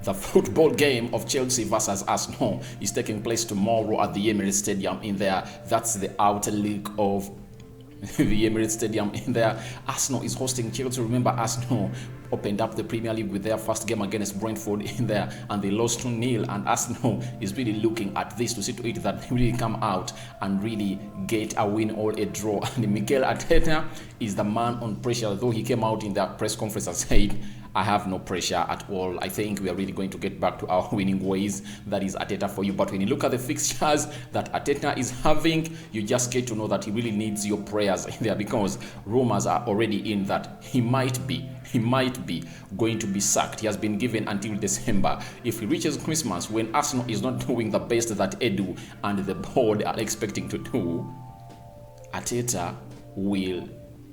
The football game of Chelsea versus Arsenal is taking place tomorrow at the Emirates Stadium in there. That's the outer league of the Emirates Stadium in there. Arsenal is hosting Chelsea. Remember, Arsenal opened up the Premier League with their first game against Brentford in there, and they lost 2-0. And Arsenal is really looking at this to see to it that they really come out and really get a win or a draw. And Mikel Arteta is the man on pressure, though he came out in that press conference and said, I have no pressure at all. I think we are really going to get back to our winning ways. That is Arteta for you. But when you look at the fixtures that Arteta is having, you just get to know that he really needs your prayers in there, because rumors are already in that he might be going to be sacked. He has been given until December. If he reaches Christmas, when Arsenal is not doing the best that Edu and the board are expecting to do, Arteta will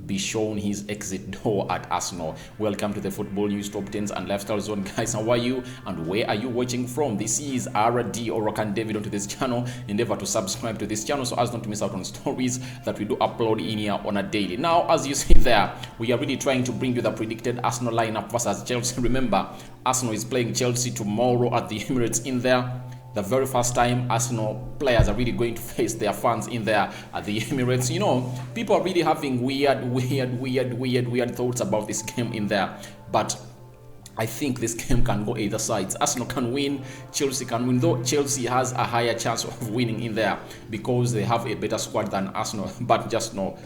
be shown his exit door at Arsenal. Welcome to the Football News Top 10s and Lifestyle Zone. Guys, how are you and where are you watching from? This is RD or Rokani David onto this channel. Endeavor to subscribe to this channel so as not to miss out on stories that we do upload in here on a daily. Now, as you see there, we are really trying to bring you the predicted Arsenal lineup versus Chelsea. Remember, Arsenal is playing Chelsea tomorrow at the Emirates in there. The very first time Arsenal players are really going to face their fans in there at the Emirates. You know, people are really having weird thoughts about this game in there. But I think this game can go either sides. Arsenal can win, Chelsea can win, though Chelsea has a higher chance of winning in there because they have a better squad than Arsenal. But just know,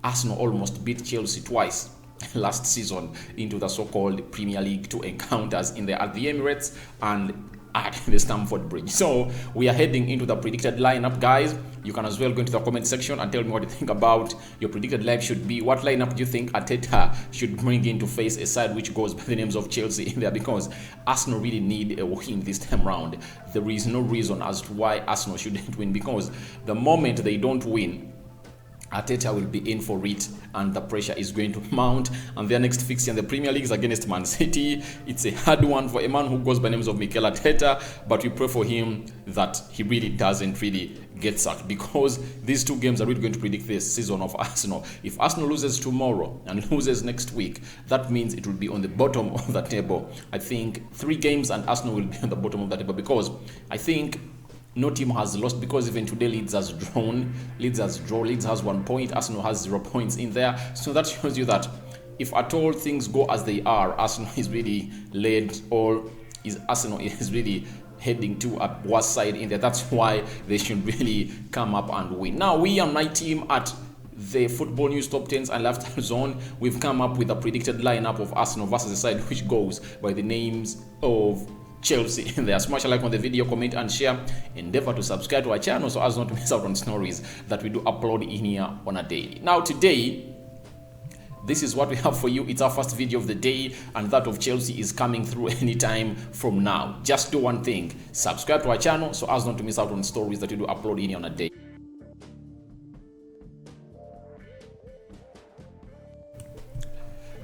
Arsenal almost beat Chelsea twice last season into the so-called Premier League 2 encounters in there at the Emirates and at the Stamford Bridge. So we are heading into the predicted lineup, guys. You can as well go into the comment section and tell me what you think about your predicted lineup should be. What lineup do you think Arteta should bring in to face a side which goes by the names of Chelsea in there? Because Arsenal really need a win this time round. There is no reason as to why Arsenal shouldn't win, because the moment they don't win, Arteta will be in for it and the pressure is going to mount. And their next fixture in the Premier League is against Man City. It's a hard one for a man who goes by names of Mikel Arteta, but we pray for him that he really doesn't get sacked, because these two games are really going to predict the season of Arsenal. If Arsenal loses tomorrow and loses next week, that means it will be on the bottom of the table. I think 3 games and Arsenal will be on the bottom of the table, because I think no team has lost, because even today Leeds has drawn. Leeds has 1 point. Arsenal has 0 points in there. So that shows you that if at all things go as they are, Arsenal is really Arsenal is really heading to a worse side in there. That's why they should really come up and win. Now, we and my team at the Football News Top 10s and Lifestyle Zone, we've come up with a predicted lineup of Arsenal versus the side which goes by the names of Chelsea in there. Smash a like on the video, comment and share. Endeavor to subscribe to our channel so as not to miss out on stories that we do upload in here on a daily. Now today, this is what we have for you. It's our first video of the day, and that of Chelsea is coming through anytime from now. Just do one thing: subscribe to our channel so as not to miss out on stories that we do upload in here on a day.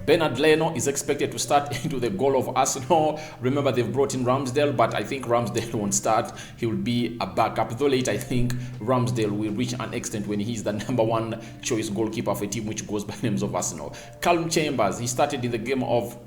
Bernard Leno is expected to start into the goal of Arsenal. Remember, they've brought in Ramsdale, but I think Ramsdale won't start. He will be a backup. Though late, I think Ramsdale will reach an extent when he's the #1 choice goalkeeper for a team which goes by the names of Arsenal. Callum Chambers, he started in the game of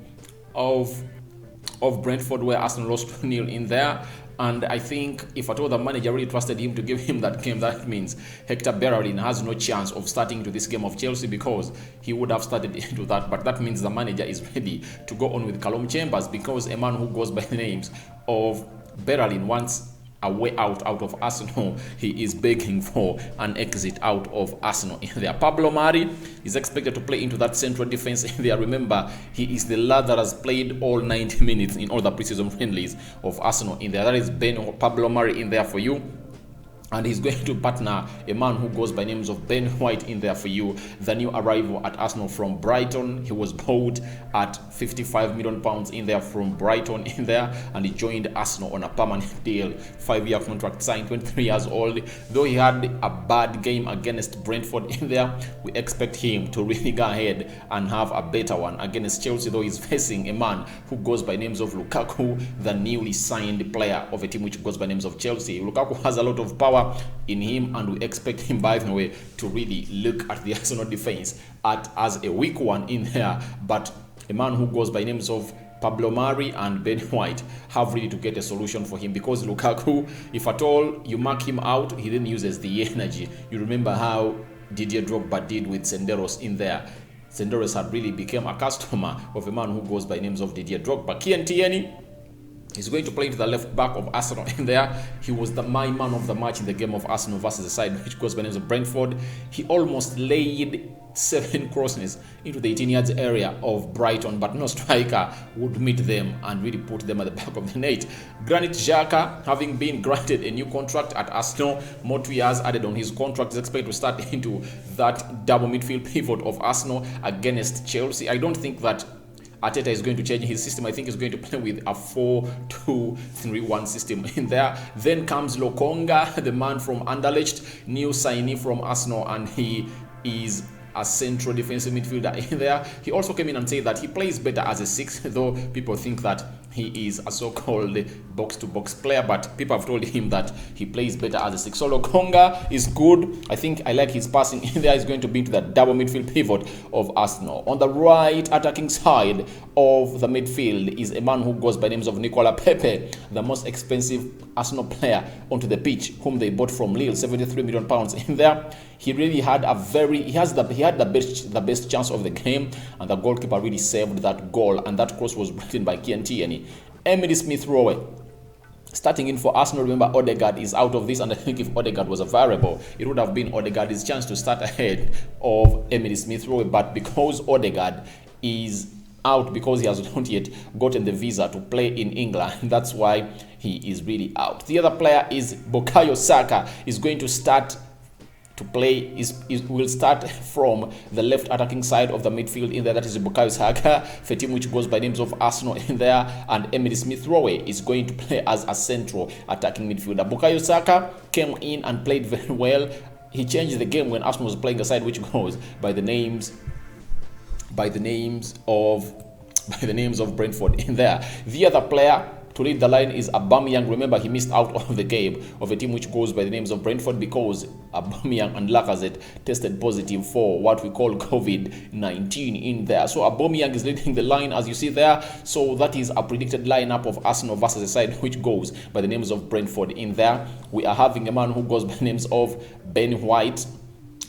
Brentford, where Arsenal lost 2-0 in there. And I think if at all the manager really trusted him to give him that game, that means Hector Bellerin has no chance of starting into this game of Chelsea, because he would have started into that. But that means the manager is ready to go on with Callum Chambers, because a man who goes by the names of Bellerin wants a way out of Arsenal. He is begging for an exit out of Arsenal in there. Pablo Mari is expected to play into that central defense in there. Remember, he is the lad that has played all 90 minutes in all the preseason friendlies of Arsenal in there. That is Pablo Mari in there for you. And he's going to partner a man who goes by names of Ben White in there for you, the new arrival at Arsenal from Brighton. He was bought at £55 million in there from Brighton in there, and he joined Arsenal on a permanent deal, 5-year contract signed, 23 years old. Though he had a bad game against Brentford in there, we expect him to really go ahead and have a better one against Chelsea, though he's facing a man who goes by names of Lukaku, the newly signed player of a team which goes by names of Chelsea. Lukaku has a lot of power in him, and we expect him, by the way, to really look at the Arsenal defense as a weak one in there. But a man who goes by names of Pablo Mari and Ben White have really to get a solution for him, because Lukaku, if at all you mark him out, he then uses the energy. You remember how Didier Drogba did with Senderos in there. Senderos had really become a customer of a man who goes by names of Didier Drogba. Kian Tierney is going to play into the left back of Arsenal in there. He was my man of the match in the game of Arsenal versus the side which goes by names of Brentford. He almost laid 7 crosses into the 18 yards area of Brighton, but no striker would meet them and really put them at the back of the net. Granit Xhaka, having been granted a new contract at Arsenal, more 2 years added on his contract, is expected to start into that double midfield pivot of Arsenal against Chelsea. I don't think that Arteta is going to change his system. I think he's going to play with a 4-2-3-1 system in there. Then comes Lokonga, the man from Anderlecht, new signee from Arsenal, and he is a central defensive midfielder in there. He also came in and said that he plays better as a 6, though people think that he is a so-called box-to-box player, but people have told him that he plays better as a 6. So Lokonga is good. I think I like his passing in there. Is going to be to that double midfield pivot of Arsenal. On the right attacking side of the midfield is a man who goes by names of Nicola Pepe, the most expensive Arsenal player onto the pitch, whom they bought from Lille, 73 million pounds in there. He really had he had the best chance of the game, and the goalkeeper really saved that goal, and that cross was written by Kian Tierney. Emily Smith-Rowe starting in for Arsenal. Remember, Odegaard is out of this, and I think if Odegaard was a variable, it would have been Odegaard's chance to start ahead of Emily Smith-Rowe, but because Odegaard is out, because he has not yet gotten the visa to play in England, that's why he is really out. The other player is Bukayo Saka, is going to start to play, will start from the left attacking side of the midfield in there. That is Bukayo Saka, a team which goes by names of Arsenal in there, and Emily Smith-Rowe is going to play as a central attacking midfielder. Bukayo Saka came in and played very well. He changed the game when Arsenal was playing a side which goes by the names of Brentford in there. The other player to lead the line is Aubameyang. Remember, he missed out on the game of a team which goes by the names of Brentford because Aubameyang and Lacazette tested positive for what we call COVID-19 in there. So Aubameyang is leading the line, as you see there. So that is a predicted lineup of Arsenal versus a side which goes by the names of Brentford in there. We are having a man who goes by the names of Ben White,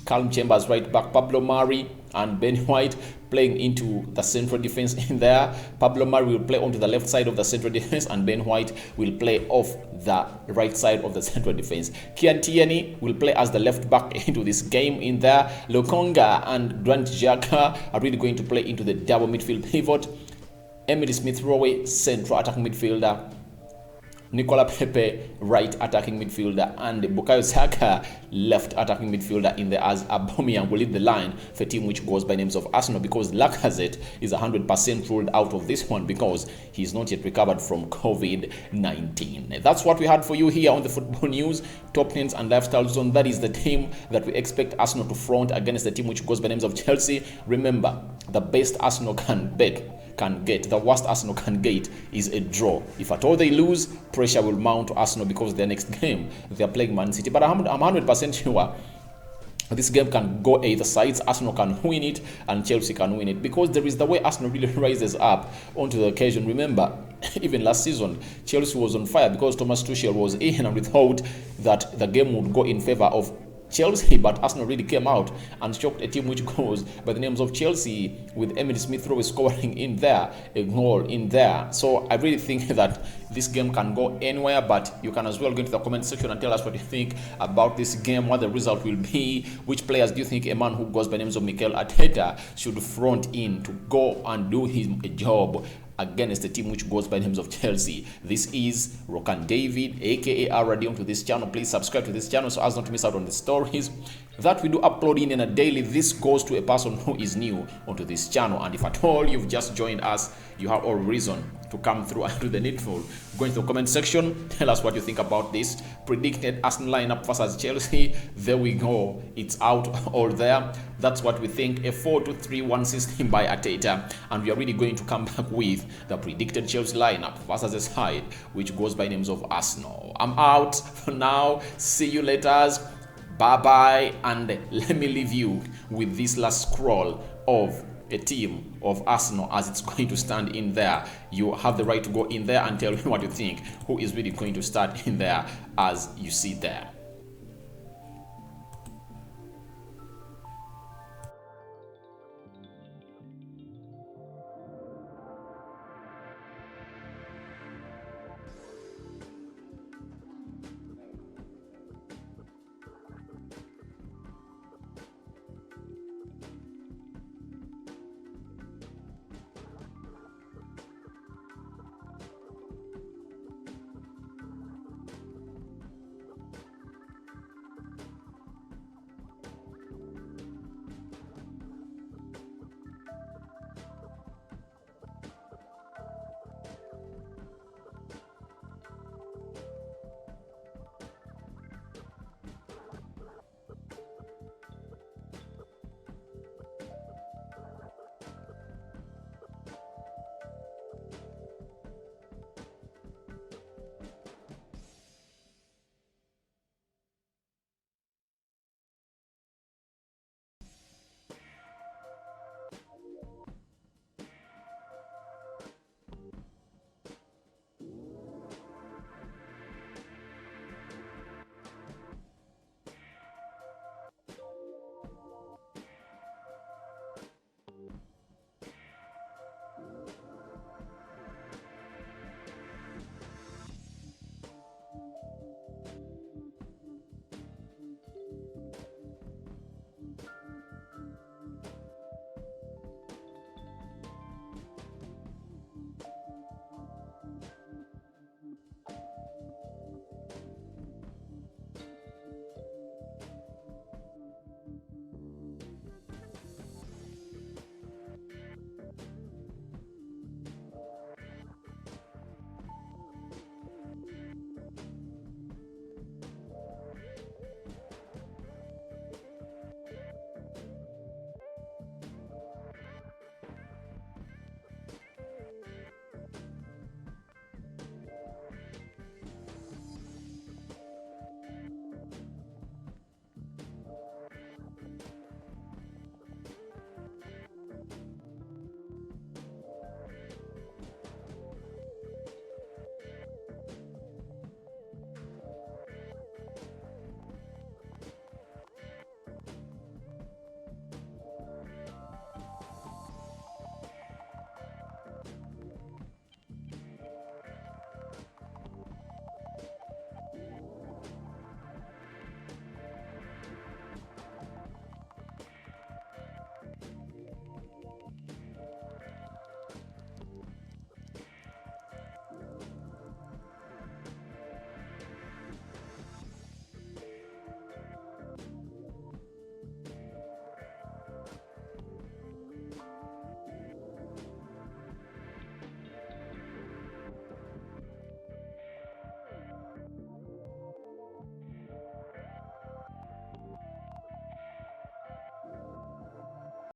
Calum Chambers right back, Pablo Mari and Ben White playing into the central defense in there. Pablo Mari will play onto the left side of the central defense, and Ben White will play off the right side of the central defense. Kian Tierney will play as the left back into this game in there. Lokonga and Granit Xhaka are really going to play into the double midfield pivot. Emily Smith-Rowe, central attacking midfielder. Nicola Pepe, right attacking midfielder, and Bukayo Saka, left attacking midfielder in there, as Aubameyang will lead the line for a team which goes by names of Arsenal, because Lacazette is 100% ruled out of this one because he's not yet recovered from COVID-19. That's what we had for you here on the Football News, Top 10s and Lifestyle Zone. That is the team that we expect Arsenal to front against the team which goes by names of Chelsea. Remember, the best Arsenal can get, the worst Arsenal can get is a draw. If at all they lose, pressure will mount to Arsenal because their next game they are playing Man City. But I'm 100% sure this game can go either sides. Arsenal can win it and Chelsea can win it, because there is the way Arsenal really rises up onto the occasion. Remember, even last season, Chelsea was on fire because Thomas Tuchel was in, and we thought that the game would go in favor of Chelsea, but Arsenal really came out and shocked a team which goes by the names of Chelsea, with Emily Smith-Rowe scoring in there, a goal in there. So I really think that this game can go anywhere, but you can as well go into the comment section and tell us what you think about this game, what the result will be, which players do you think a man who goes by the names of Mikel Arteta should front in to go and do him a job against the team which goes by the names of Chelsea. This is Rokani David, aka Aradium, to this channel. Please subscribe to this channel so as not to miss out on the stories that we do upload in a daily. This goes to a person who is new onto this channel, and if at all you've just joined us, you have all reason to come through and do the needful. Go into the comment section, tell us what you think about this predicted Arsenal lineup versus Chelsea. There we go, it's out all there. That's what we think, a 4-2-3-1 system by Arteta, and we are really going to come back with the predicted Chelsea lineup versus a side which goes by names of Arsenal. I'm out for now. See you later. Bye bye, and let me leave you with this last scroll of a team of Arsenal as it's going to stand in there. You have the right to go in there and tell me what you think, who is really going to start in there as you see there.